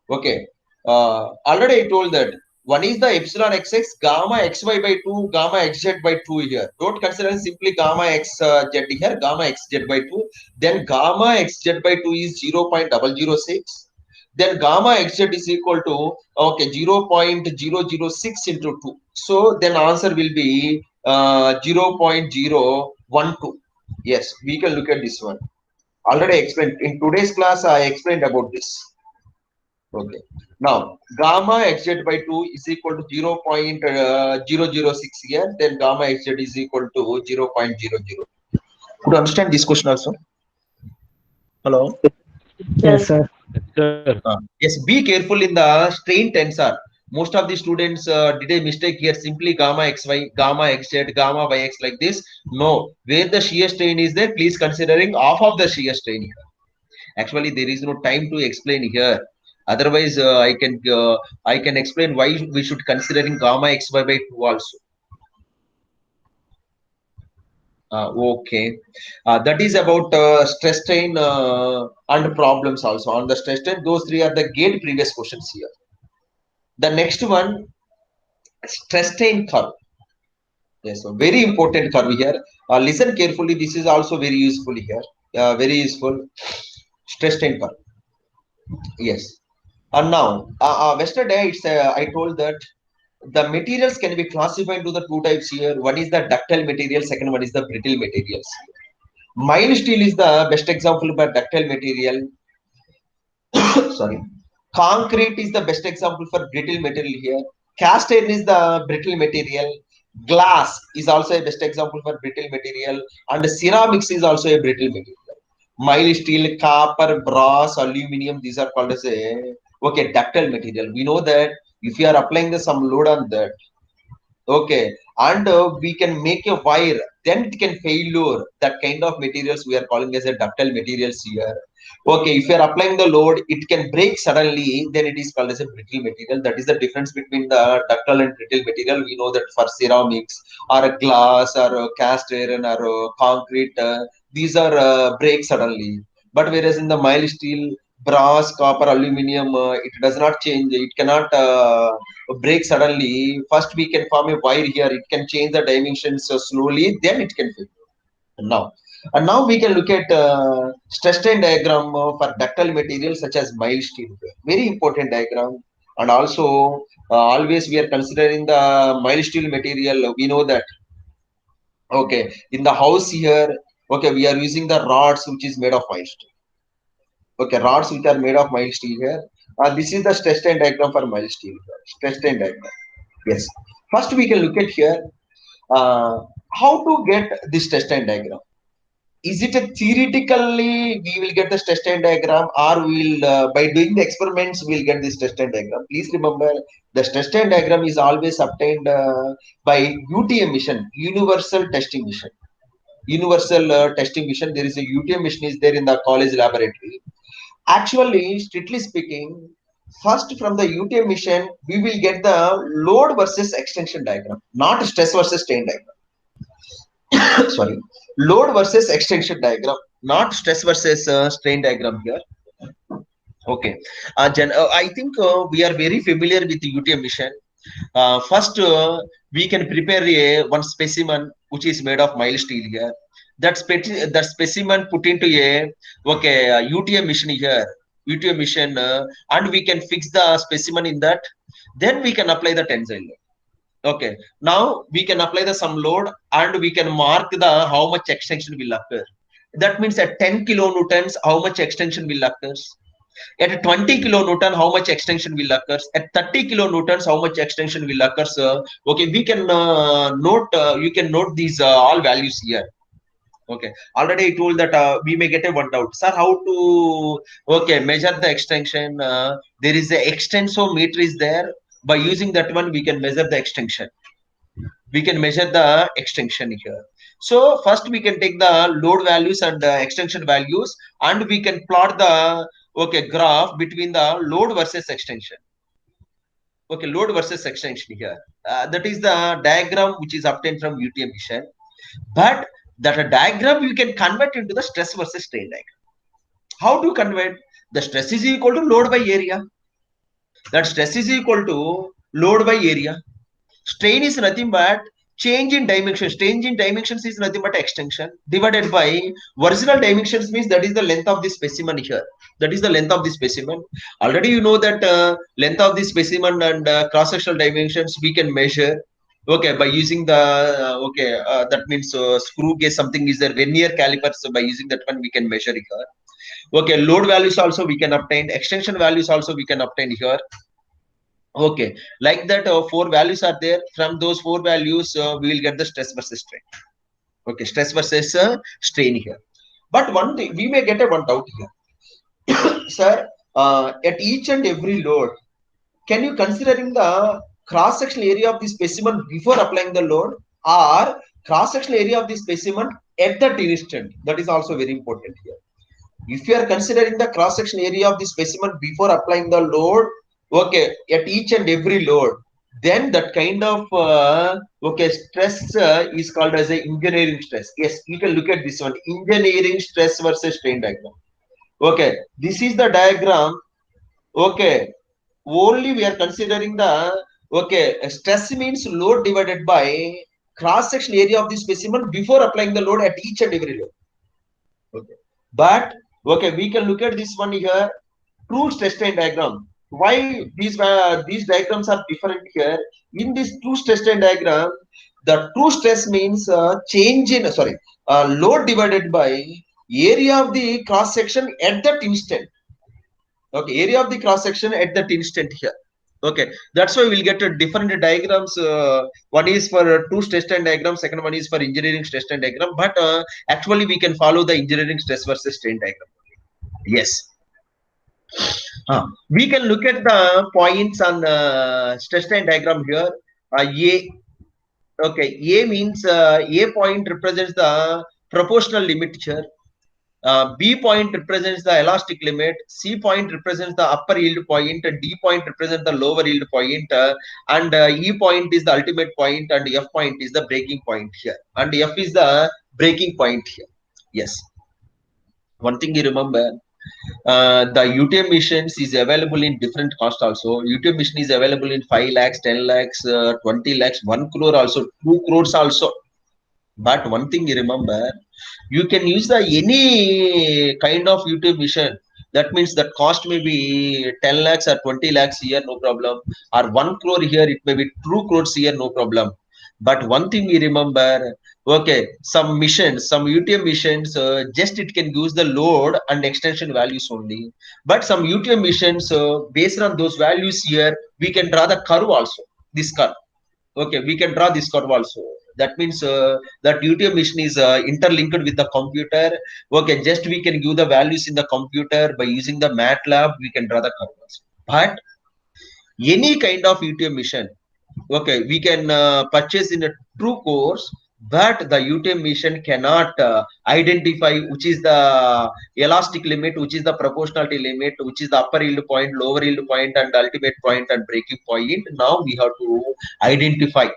Okay. Already I told that one is the epsilon xx, gamma xy by 2, gamma xz by 2 here. Don't consider simply gamma xz here, gamma xz by 2. Then gamma xz by 2 is 0.006. Then gamma xz is equal to, okay, 0.006 into 2. So then answer will be 0.012. Yes, we can look at this one. Already explained. In today's class, I explained about this. Okay. Now, gamma xz by 2 is equal to 0.006 here. Then gamma xz is equal to 0.00. Could you understand this question also? Hello? Yes, sir. Sir. Yes, be careful in the strain tensor. Most of the students did a mistake here. Simply gamma xy, gamma xz, gamma yx like this. No, where the shear strain is there, please considering half of the shear strain here. Actually, there is no time to explain here. Otherwise, I can explain why we should considering gamma xy by 2 also. Okay, that is about stress strain and problems also. On the stress strain, those three are the gate previous questions here. The next one, stress strain curve. Yes, so very important curve here. Listen carefully. This is also very useful here. Very useful. Stress strain curve. Yes. And now, yesterday I told that the materials can be classified into the two types here. One is the ductile material, second one is the brittle materials. Mild steel is the best example for ductile material. Sorry. Concrete is the best example for brittle material here. Cast iron is the brittle material. Glass is also a best example for brittle material. And ceramics is also a brittle material. Mild steel, copper, brass, aluminum, these are called as a okay ductile material. We know that if you are applying some load on that, okay, and we can make a wire, then it can failure. That kind of materials we are calling as a ductile materials here. Okay, if you are applying the load, it can break suddenly, then it is called as a brittle material. That is the difference between the ductile and brittle material. We know that for ceramics or a glass or a cast iron or a concrete, these are break suddenly. But whereas in the mild steel, brass, copper, aluminum, it does not change. It cannot break suddenly. First, we can form a wire here. It can change the dimensions slowly. Then it can fail. Now, and now we can look at stress strain diagram for ductile materials such as mild steel. Very important diagram. And also, always we are considering the mild steel material. We know that. Okay, in the house here, Okay, we are using the rods which is made of mild steel. Okay, rods which are made of mild steel here. This is the stress strain diagram for mild steel here. Stress strain diagram. Yes. First, we can look at here uh, how to get this stress strain diagram. Is it a theoretically we will get the stress strain diagram, or we'll by doing the experiments we'll get this stress strain diagram? Please remember the stress strain diagram is always obtained by UTM mission, Universal Testing Mission. Universal Testing Mission. There is a UTM mission is there in the college laboratory. Actually, strictly speaking, first from the UTM mission, we will get the load versus extension diagram, not stress versus strain diagram. Sorry, load versus extension diagram, not stress versus strain diagram here. Okay, I think we are very familiar with the UTM mission. First, we can prepare one specimen which is made of mild steel here. That specimen put into a UTM mission here, UTM mission, and we can fix the specimen in that. Then we can apply the tensile load. Okay, now we can apply the some load and we can mark the how much extension will occur. That means at 10 kilonewtons, how much extension will occur. At 20 kilonewton, how much extension will occur? At 30 kilonewtons, how much extension will occur? Okay, we can note. You can note these all values here. Okay, already I told that we may get a one doubt, sir. How to measure the extension? There is a extensometer is there. By using that one, we can measure the extension. We can measure the extension here. So first we can take the load values and extension values, and we can plot the graph between the load versus extension. Okay, load versus extension here. That is the diagram which is obtained from UTM mission. But that a diagram you can convert into the stress versus strain diagram. How to convert? The stress is equal to load by area. That stress is equal to load by area. Strain is nothing but change in dimensions. Change in dimensions is nothing but extension divided by original dimensions, means that is the length of the specimen here. That is the length of the specimen. Already you know that length of the specimen and cross-sectional dimensions we can measure. Okay, by using the that means screw gauge something is there, vernier calipers. So by using that one we can measure here. Okay, load values also we can obtain. Extension values also we can obtain here. Okay, like that, four values are there. From those four values, we will get the stress versus strain. Okay, stress versus strain here. But one thing, we may get a one doubt here. Sir, at each and every load, can you considering the cross-sectional area of the specimen before applying the load, or cross-sectional area of the specimen at that instant? That is also very important here. If you are considering the cross-section area of the specimen before applying the load, okay, at each and every load, then that kind of stress is called as a engineering stress. Yes, you can look at this one, engineering stress versus strain diagram. Okay, this is the diagram. Okay, only we are considering the stress means load divided by cross-section area of the specimen before applying the load at each and every load. Okay, but okay, we can look at this one here, true stress strain diagram. Why these diagrams are different here? In this true stress strain diagram, the true stress means change in load divided by area of the cross section at that instant. Okay, area of the cross section at that instant here. Okay, that's why we'll get different diagrams. One is for true stress strain diagram, second one is for engineering stress strain diagram. But actually, we can follow the engineering stress versus strain diagram. Yes. We can look at the points on the stress strain diagram here. A, okay, A means A point represents the proportional limit here. B point represents the elastic limit, C point represents the upper yield point, D point represents the lower yield point, and E point is the ultimate point, and F point is the breaking point here, and F is the breaking point here. Yes. One thing you remember, the UTM missions is available in different cost also. UTM mission is available in 5 lakhs, 10 lakhs, 20 lakhs, 1 crore also, 2 crores also. But one thing you remember, you can use the any kind of UTM mission. That means that cost may be 10 lakhs or 20 lakhs here, no problem. Or 1 crore here, it may be 2 crores here, no problem. But one thing we remember, okay, some missions, some UTM missions, just it can use the load and extension values only. But some UTM missions, based on those values here, we can draw the curve also. This curve. Okay, we can draw this curve also. That means that UTM mission is interlinked with the computer. Okay, just we can give the values in the computer by using the MATLAB. We can draw the curve also. But any kind of UTM mission, okay, we can purchase in a true course, but the UTM mission cannot identify which is the elastic limit, which is the proportionality limit, which is the upper yield point, lower yield point, and ultimate point and breaking point. Now we have to identify.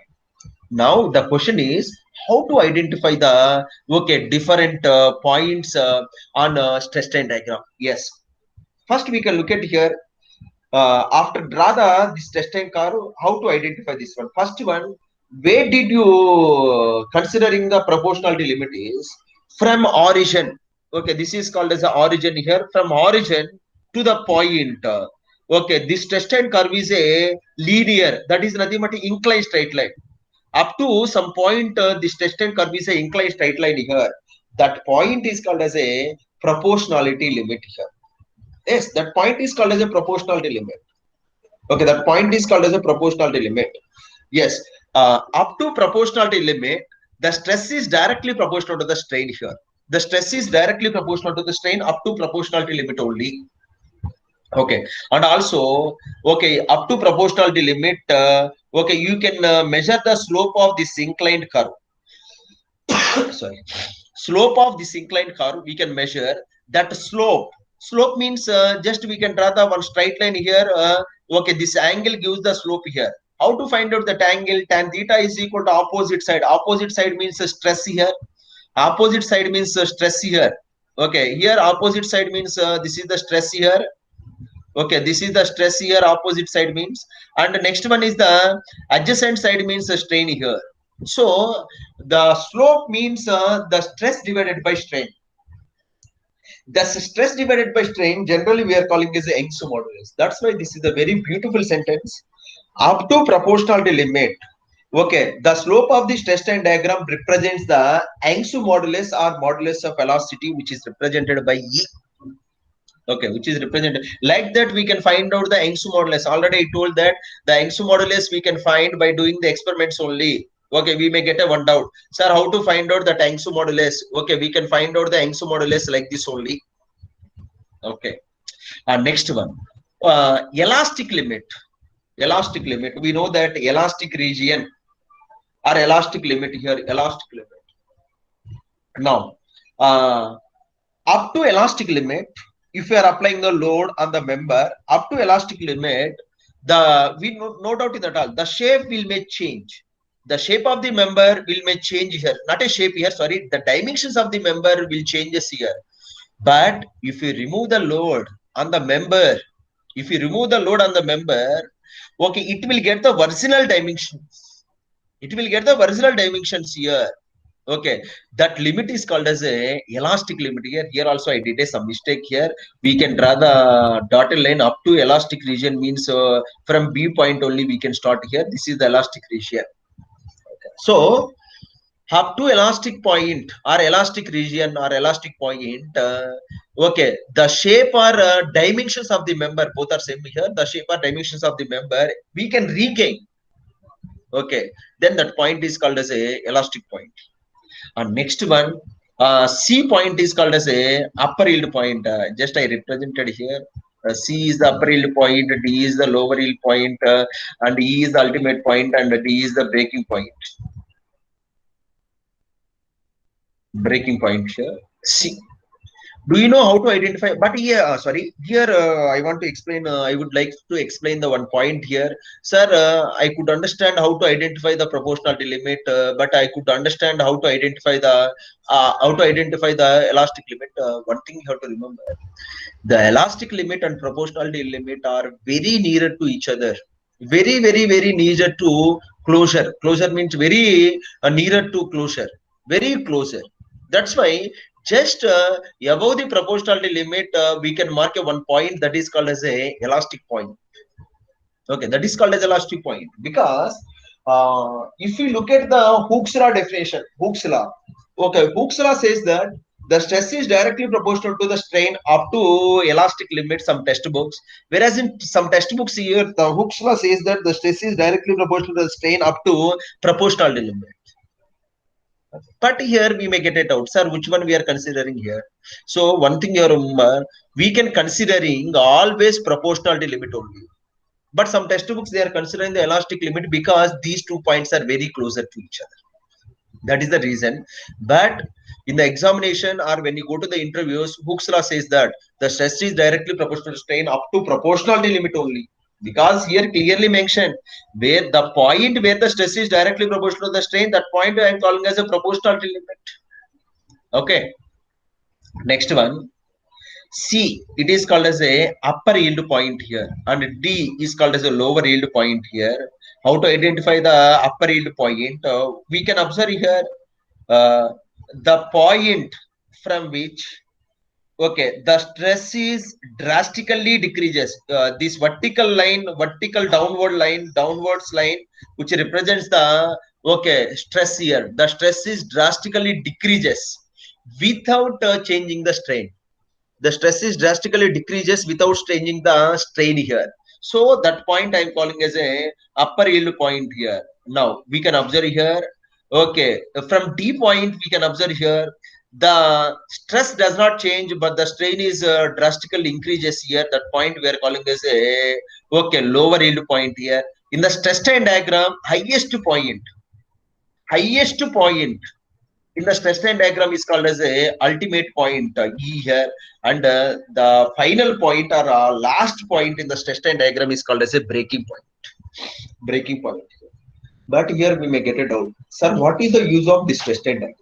Now the question is how to identify the okay different points on a stress strain diagram. Yes, first we can look at here, after draw the this test and curve, how to identify this one? First one, where did you considering the proportionality limit is from origin. Okay, this is called as the origin here. From origin to the point. Okay, this test and curve is a linear. That is nothing but inclined straight line. Up to some point, this test and curve is a inclined straight line here. That point is called as a proportionality limit here. Yes, that point is called as a proportionality limit. Okay, that point is called as a proportionality limit. Yes, up to proportionality limit, the stress is directly proportional to the strain here. The stress is directly proportional to the strain up to proportionality limit only. Okay, and also, okay, up to proportionality limit, okay, you can measure the slope of this inclined curve. Sorry, slope of this inclined curve, we can measure that slope. Slope means just we can draw the one straight line here. Okay, this angle gives the slope here. How to find out that angle? Tan theta is equal to opposite side. Opposite side means stress here. Opposite side means stress here. Okay, here opposite side means this is the stress here. Okay, this is the stress here. Opposite side means, and the next one is the adjacent side means the strain here. So the slope means the stress divided by strain. The stress divided by strain generally we are calling as the Young's modulus. That's why this is a very beautiful sentence. Up to proportionality limit. Okay, the slope of the stress strain diagram represents the Young's modulus or modulus of velocity, which is represented by E. Okay, which is represented like that. We can find out the Young's modulus. Already I told that the Young's modulus we can find by doing the experiments only. Okay, we may get a one doubt, sir, how to find out the Young's modulus? Okay, we can find out the Young's modulus like this only. Okay, next one, elastic limit. Elastic limit, we know that elastic region or elastic limit here, elastic limit. Now, up to elastic limit, if you are applying the load on the member, up to elastic limit, the we no doubt in that all, the shape will may change. The shape of the member will may change here. Not a shape here, sorry. The dimensions of the member will changes here. But if you remove the load on the member, if you remove the load on the member, okay, it will get the original dimensions. It will get the original dimensions here. Okay, that limit is called as a elastic limit here. Here also I did some mistake here. We can draw the dotted line up to elastic region means from B point only we can start here. This is the elastic region. Okay. So up to elastic point or elastic region or elastic point, okay, the shape or dimensions of the member both are same here. The shape or dimensions of the member we can regain. Okay, then that point is called as a elastic point. And next one, C point is called as a upper yield point. Just I represented here. C is the upper yield point, D is the lower yield point, and E is the ultimate point, and D is the breaking point. Breaking point here. C. Do you know how to identify? But yeah, sorry. Here I want to explain. I would like to explain the one point here, sir. I could understand how to identify the proportionality limit, but I could understand how to identify the elastic limit. One thing you have to remember: the elastic limit and proportionality limit are very near to each other. Very, very, very near to closure. Closure means very nearer to closure. Very closer. That's why just above the proportionality limit, we can mark a one point that is called as a elastic point. Okay, that is called as elastic point because If we look at the Hooke's law definition, Hooke's law, okay, Hooke's law says that the stress is directly proportional to the strain up to elastic limit, some textbooks, whereas in some textbooks here the Hooke's law says that the stress is directly proportional to the strain up to proportionality limit. But here we may get it out, sir, which one we are considering here. So one thing you remember, we can considering always proportionality limit only, but some textbooks they are considering the elastic limit because these 2 points are very closer to each other. That is the reason. But in the examination or when you go to the interviews, Hooke's law says that the stress is directly proportional to strain up to proportionality limit only, because here clearly mentioned where the point where the stress is directly proportional to the strain, that point I am calling as a proportionality limit. Okay, next one, C, it is called as a upper yield point here, and D is called as a lower yield point here. How to identify the upper yield point? We can observe here uh, the point from which, okay, the stress is drastically decreases. This vertical downwards line, which represents the, okay, stress here. The stress is drastically decreases without changing the strain. The stress is drastically decreases without changing the strain here. So that point I am calling as a upper yield point here. Now we can observe here, okay, from D point we can observe here the stress does not change, but the strain is drastically increases here. That point we are calling as a, okay, lower yield point here. In the stress strain diagram, highest point in the stress strain diagram is called as a ultimate point, E here, and the final point or last point in the stress strain diagram is called as a breaking point. But here we may get a doubt, sir, what is the use of this stress strain diagram?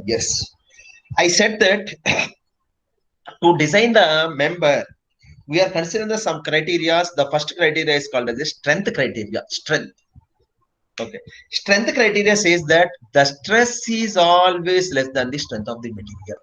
Yes, I said that to design the member we are considering the some criteria. The first criteria is called as the strength criteria. Okay, strength criteria says that the stress is always less than the strength of the material.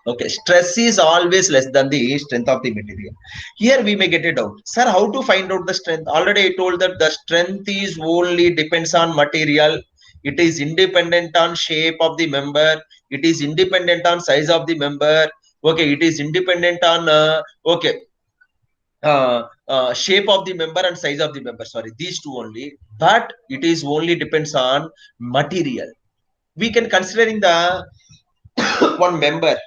Okay, stress is always less than the strength of the material. Here we may get a doubt, sir, how to find out the strength? Already I told that the strength is only depends on material. It is independent on shape of the member. It is independent on size of the member. Okay, it is independent on okay, shape of the member and size of the member. Sorry, these two only. But it is only depends on material. We can considering the one member,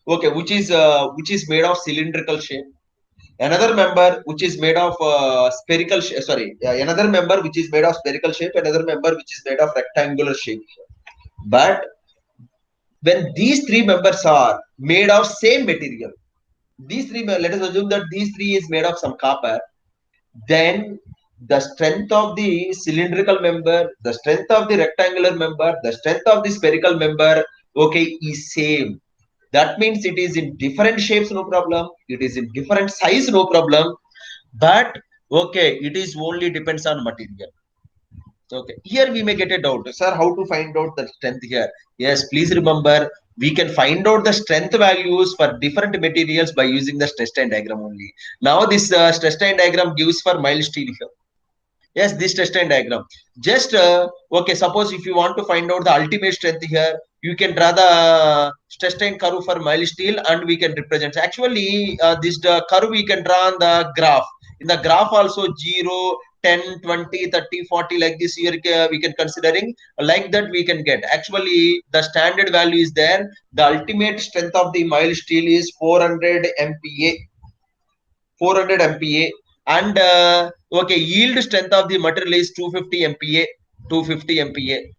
okay, which is made of cylindrical shape. Another member which is made of spherical shape. Sorry, another member which is made of spherical shape. Another member which is made of rectangular shape. But when these three members are made of same material, these three, let us assume that these three is made of some copper, then the strength of the cylindrical member, the strength of the rectangular member, the strength of the spherical member, okay, is same. That means it is in different shapes, no problem. It is in different size, no problem. But okay, it is only depends on material. Okay, here we may get a doubt, sir, how to find out the strength here? Yes, please remember, we can find out the strength values for different materials by using the stress strain diagram only. Now this stress strain diagram gives for mild steel here. Yes, this stress strain diagram. Just okay, suppose if you want to find out the ultimate strength here, you can draw the stress strain curve for mild steel and we can represent. Actually, this curve we can draw on the graph. In the graph also 0, 10, 20, 30, 40 like this here we can considering like that we can get. Actually, the standard value is there. The ultimate strength of the mild steel is 400 MPa. 400 MPa, and okay, yield strength of the material is 250 MPa. 250 MPa.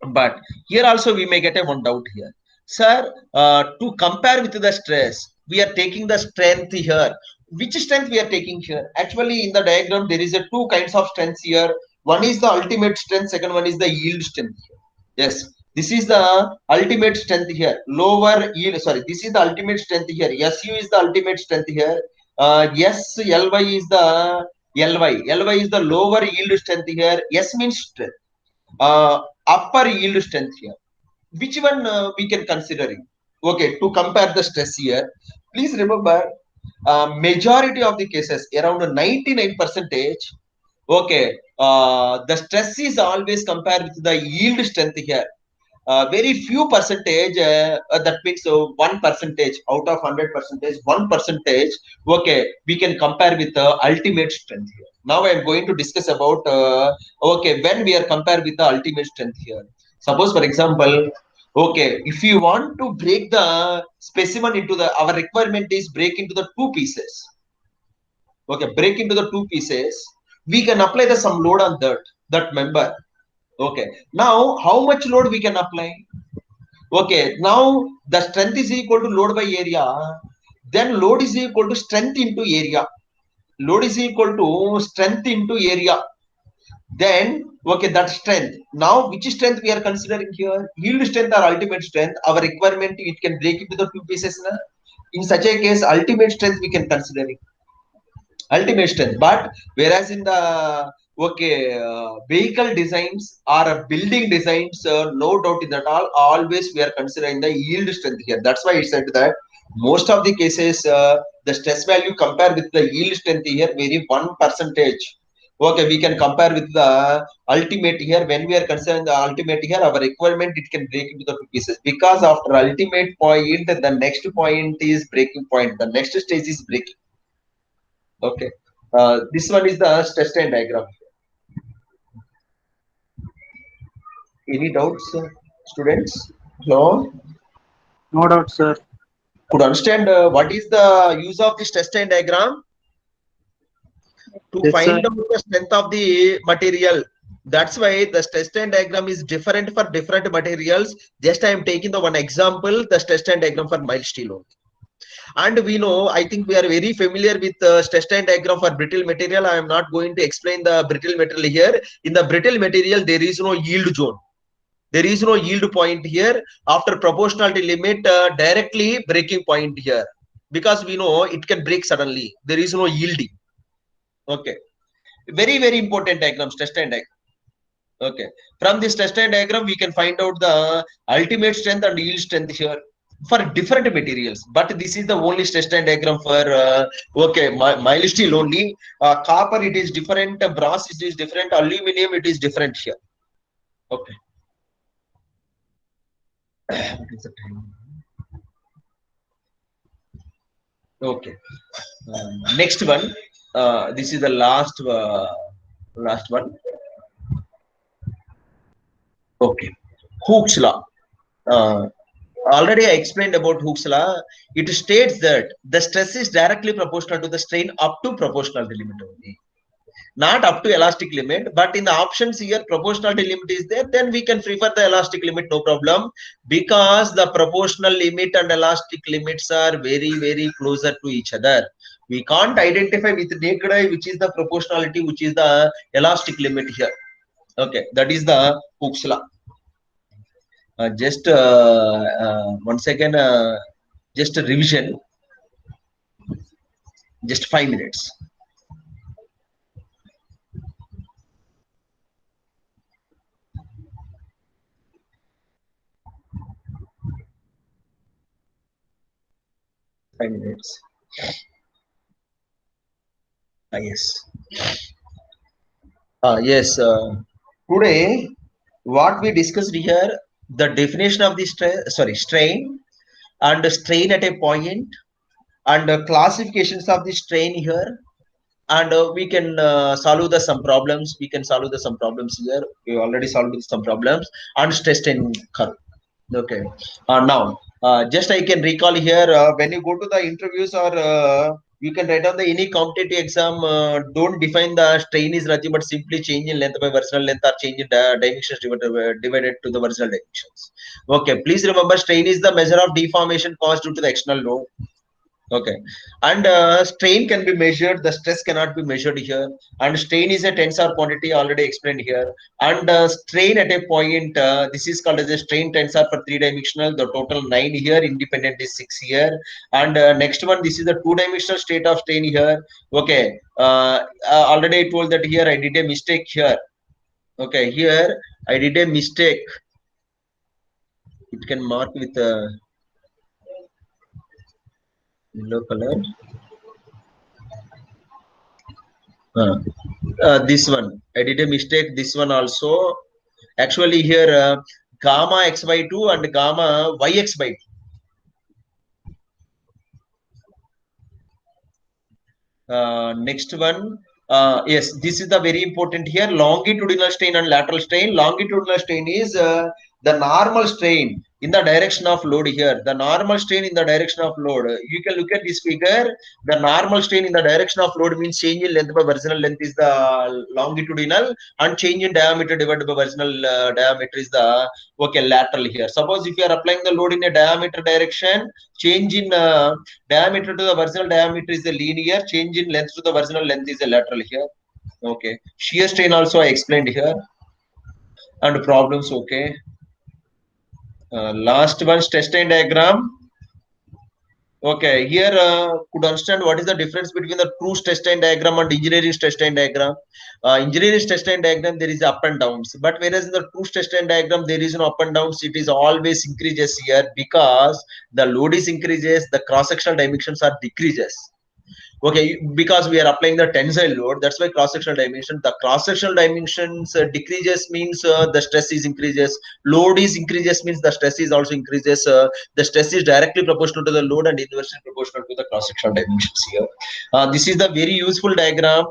But here also we may get a one doubt here, sir. To compare with the stress, we are taking the strength here. Which strength we are taking here? Actually, in the diagram there is a two kinds of strengths here. One is the ultimate strength. Second one is the yield strength here. Yes, this is the ultimate strength here. Lower yield. Sorry, this is the ultimate strength here. SU is the ultimate strength here. Yes, Ly is the Ly is the lower yield strength here. S means strength. Upper yield strength here. Which one we can considering? Okay, to compare the stress here, please remember majority of the cases, around 99 percentage, Okay, the stress is always compared with the yield strength here. Very few percentage, that means 1% out of 100%, 1%. Okay, we can compare with the ultimate strength here. Now I am going to discuss about okay, when we are compared with the ultimate strength here. Suppose for example, okay, if you want to break the specimen into the, our requirement is break into the two pieces. Okay, break into the two pieces, we can apply the some load on that member. Okay, now how much load we can apply? Okay, now the strength is equal to load by area, then load is equal to strength into area. Load is equal to strength into area. Then okay, that strength, now which strength we are considering here? Yield strength or ultimate strength? Our requirement, it can break into the two pieces na? In such a case, ultimate strength we can consider it, ultimate strength. But whereas in the okay, vehicle designs or building designs, no doubt in that always we are considering the yield strength here. That's why I said that most of the cases, the stress value compare with the yield strength here very 1%. Okay, we can compare with the ultimate here. When we are considering the ultimate here, our requirement, it can break into the two pieces, because after ultimate point the next point is breaking point, the next stage is breaking. Okay, this one is the stress strain diagram. Any doubts, students? No? No doubt, sir. Could understand what is the use of the stress strain diagram? To Yes, sir. find out the strength of the material. That's why the stress strain diagram is different for different materials. Just I am taking the one example, the stress strain diagram for mild steel only. And we know, I think we are very familiar with the stress strain diagram for brittle material. I am not going to explain the brittle material here. In the brittle material, there is no yield zone. There is no yield point here. After proportionality limit, directly breaking point here. Because we know it can break suddenly. There is no yielding. Okay. Very, very important diagram, stress strain diagram. Okay. From this stress strain diagram, we can find out the ultimate strength and yield strength here for different materials. But this is the only stress strain diagram for okay, mild steel only. Copper, it is different. Brass, it is different. Aluminum, it is different here. Okay. What is the time? Okay. Next one. This is the last one. Okay. Hooke's law. Already I explained about Hooke's law. It states that the stress is directly proportional to the strain up to proportionality limit only. Not up to elastic limit, but in the options here, proportionality limit is there, then we can prefer the elastic limit, no problem, because the proportional limit and elastic limits are very, very closer to each other. We can't identify with naked eye which is the proportionality, which is the elastic limit here. Okay, that is the Hooke's law. Just 1 second, just a revision, just 5 minutes. Yes. Yes. Today, what we discussed here, the definition of the strain and strain at a point, and classifications of the strain here, and we can solve the some problems. We can solve the some problems here. We already solved some problems and stress strain curve. Okay. Now, just I can recall here, when you go to the interviews or you can write on the any competitive exam, don't define the strain is nothing but simply change in length by vertical length or change in dimensions divided to the vertical dimensions. Okay. Please remember, strain is the measure of deformation caused due to the external load. Okay, and strain can be measured, the stress cannot be measured here, and strain is a tensor quantity already explained here, and strain at a point, this is called as a strain tensor for 3-dimensional, the total 9 here, independent is 6 here, and next one, this is the 2-dimensional state of strain here. Okay, already I told that here I did a mistake here. Okay, here I did a mistake. It can mark with a yellow color. This one. I did a mistake. This one also. Actually, here gamma x by 2 and gamma yx by 2. Next one. Yes, this is the very important here. Longitudinal strain and lateral strain. Longitudinal strain is the normal strain in the direction of load here. The normal strain in the direction of load. You can look at this figure. The normal strain in the direction of load means change in length by vertical length is the longitudinal, and change in diameter divided by vertical diameter is the lateral here. Suppose if you are applying the load in a diameter direction, change in diameter to the vertical diameter is a linear, change in length to the vertical length is a lateral here. Okay, shear strain also I explained here, and problems. Okay, last one, stress strain diagram. Okay, here could understand what is the difference between the true stress strain diagram and engineering stress strain diagram. Engineering stress strain diagram there is up and downs, but whereas in the true stress strain diagram there is no up and downs. It is always increases here because the load is increases, the cross sectional dimensions are decreases. Okay, because we are applying the tensile load, that's why cross-sectional dimension. The cross-sectional dimensions decreases means the stress is increases. Load is increases means the stress is also increases. The stress is directly proportional to the load and inversely proportional to the cross-sectional dimensions here. This is the very useful diagram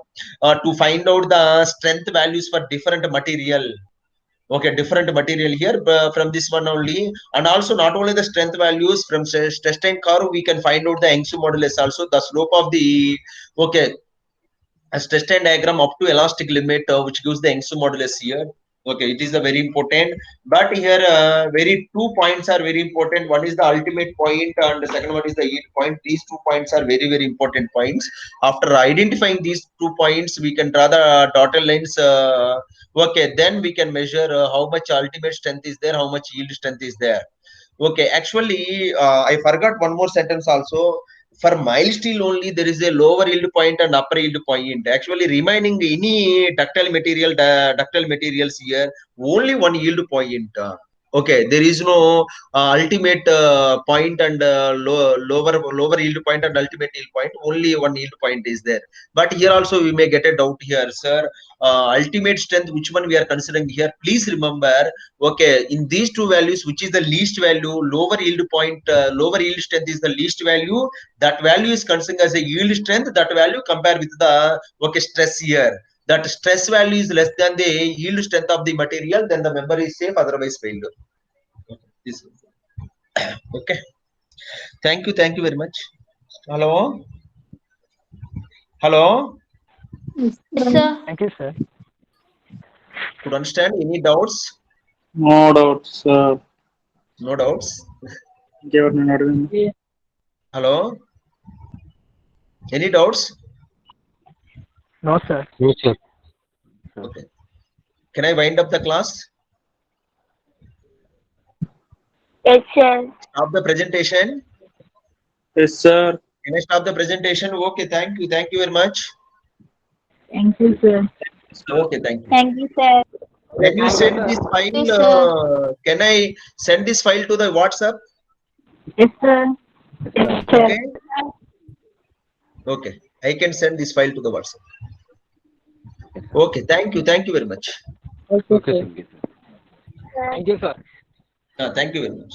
to find out the strength values for different material. Okay, different material here from this one only, and also not only the strength values from stress strain curve, we can find out the Young's modulus also, the slope of the a stress strain diagram up to elastic limit, which gives the Young's modulus here. Okay, it is a very important, but here very two points are very important. One is the ultimate point, and the second one is the yield point. These 2 points are very very important points. After identifying these 2 points, we can draw the dotted lines. Okay, then we can measure how much ultimate strength is there, how much yield strength is there. Okay, actually, I forgot one more sentence also. For mild steel only, there is a lower yield point and upper yield point. Actually, remaining any ductile material, ductile materials here, only one yield point. Okay, there is no ultimate point and lower yield point and ultimate yield point. Only one yield point is there. But here also we may get a doubt here, sir. Ultimate strength, which one we are considering here? Please remember. Okay, in these two values, which is the least value, lower yield point, lower yield strength is the least value. That value is considered as a yield strength. That value compared with the stress here. That stress value is less than the yield strength of the material, then the member is safe, otherwise failure. Okay. Thank you very much. Hello. Hello. Yes, sir. Thank you, sir. Could understand any doubts? No doubts. No doubts. Hello. Any doubts? No, sir. No, sir. Okay. Can I wind up the class? Yes, sir. Stop the presentation. Yes, sir. Can I stop the presentation? Okay, thank you. Thank you very much. Thank you, sir. Okay, thank you. Thank you, sir. Can you send this Yes, file? sir. Can I send this file to the WhatsApp? Yes, sir. Yes, sir. Okay. Okay. I can send this file to the WhatsApp. Okay. Thank you. Thank you very much. Okay, sir. Thank you, sir. Thank you very much.